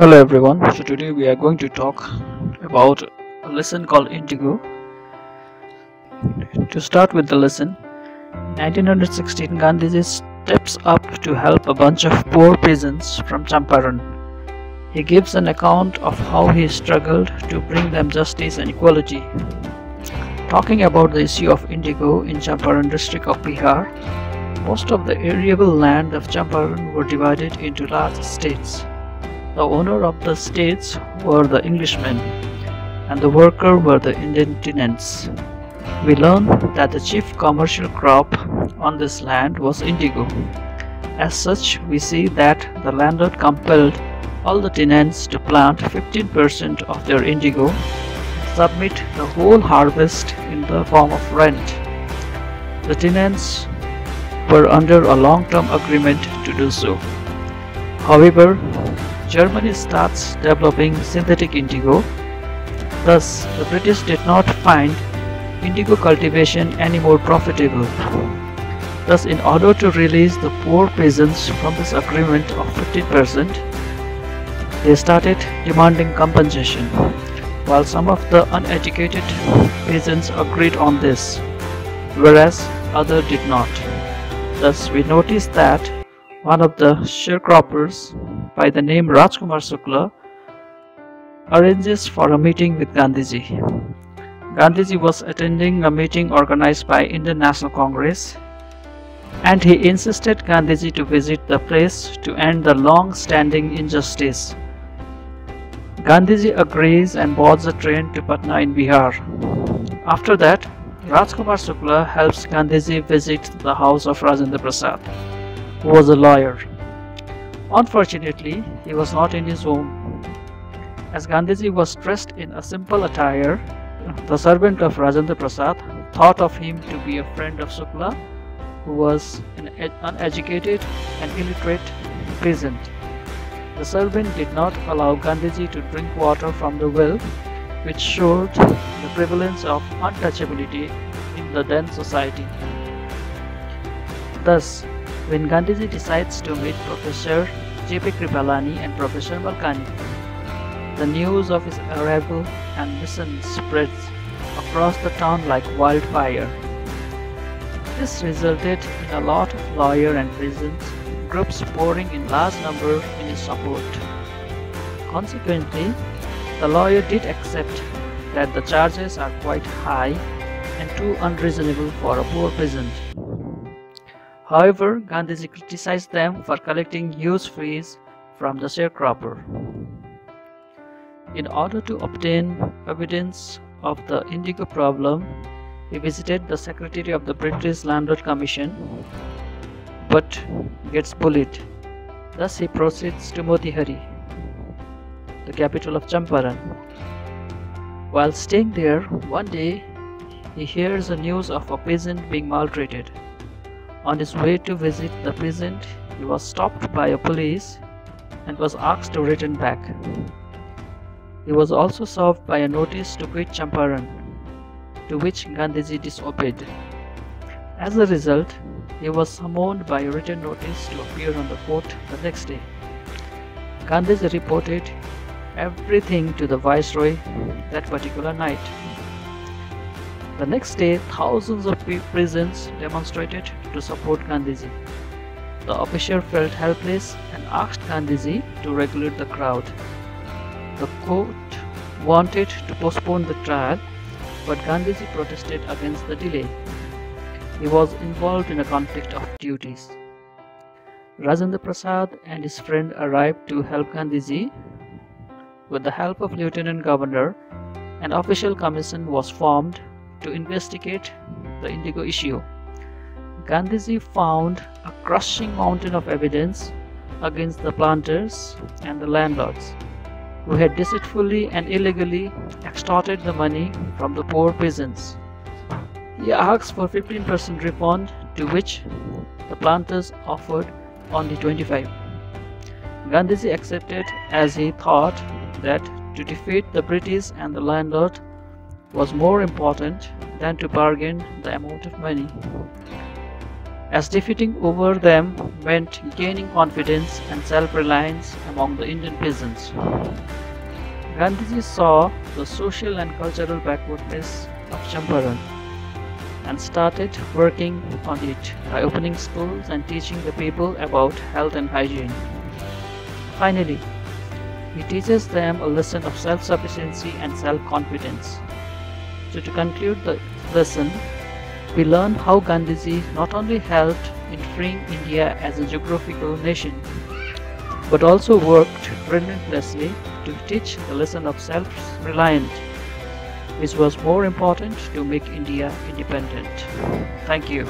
Hello everyone. So today we are going to talk about a lesson called Indigo. To start with the lesson, in 1916 Gandhiji steps up to help a bunch of poor peasants from Champaran. He gives an account of how he struggled to bring them justice and equality. Talking about the issue of indigo in Champaran district of Bihar, most of the arable land of Champaran were divided into large estates. The owner of the estates were the Englishmen, and the worker were the Indian tenants. We learn that the chief commercial crop on this land was indigo. As such, we see that the landlord compelled all the tenants to plant 15% of their indigo and submit the whole harvest in the form of rent. The tenants were under a long-term agreement to do so. However, Germany starts developing synthetic indigo. Thus, the British did not find indigo cultivation any more profitable. Thus, in order to release the poor peasants from this agreement of 15%, they started demanding compensation, while some of the uneducated peasants agreed on this, whereas others did not. Thus, we notice that one of the sharecroppers by the name Rajkumar Shukla arranges for a meeting with Gandhiji. Gandhiji was attending a meeting organized by Indian National Congress, and he insisted Gandhiji to visit the place to end the long-standing injustice. Gandhiji agrees and boards a train to Patna in Bihar. After that, Rajkumar Shukla helps Gandhiji visit the house of Rajendra Prasad, who was a lawyer. Unfortunately, he was not in his home. As Gandhiji was dressed in a simple attire, the servant of Rajendra Prasad thought of him to be a friend of Shukla, who was an uneducated and illiterate peasant. The servant did not allow Gandhiji to drink water from the well, which showed the prevalence of untouchability in the then society. Thus, when Gandhiji decides to meet Professor J.P. Kripalani and Professor Malkani, the news of his arrival and mission spreads across the town like wildfire. This resulted in a lot of lawyer and peasant groups pouring in large number in his support. Consequently, the lawyer did accept that the charges are quite high and too unreasonable for a poor peasant. However, Gandhiji criticized them for collecting huge fees from the sharecropper. In order to obtain evidence of the indigo problem, he visited the secretary of the British Landlord Commission, but gets bullied. Thus, he proceeds to Motihari, the capital of Champaran. While staying there, one day he hears the news of a peasant being maltreated. On his way to visit the peasant, he was stopped by a police and was asked to return back. He was also served by a notice to quit Champaran, to which Gandhiji disobeyed. As a result, he was summoned by a written notice to appear on the court the next day. Gandhiji reported everything to the Viceroy that particular night. The next day, thousands of peasants demonstrated to support Gandhiji. The officer felt helpless and asked Gandhiji to regulate the crowd. The court wanted to postpone the trial, but Gandhiji protested against the delay. He was involved in a conflict of duties. Rajendra Prasad and his friend arrived to help Gandhiji. With the help of Lieutenant Governor, an official commission was formed to investigate the indigo issue. Gandhiji found a crushing mountain of evidence against the planters and the landlords, who had deceitfully and illegally extorted the money from the poor peasants. He asked for 15% refund, to which the planters offered only 25%. Gandhiji accepted, as he thought that to defeat the British and the landlord was more important than to bargain the amount of money. as defeating over them meant gaining confidence and self-reliance among the Indian peasants. Gandhiji saw the social and cultural backwardness of Champaran and started working on it by opening schools and teaching the people about health and hygiene. Finally, he teaches them a lesson of self-sufficiency and self-confidence. So to conclude the lesson, we learn how Gandhiji not only helped in freeing India as a geographical nation, but also worked relentlessly to teach the lesson of self-reliance, which was more important to make India independent. Thank you.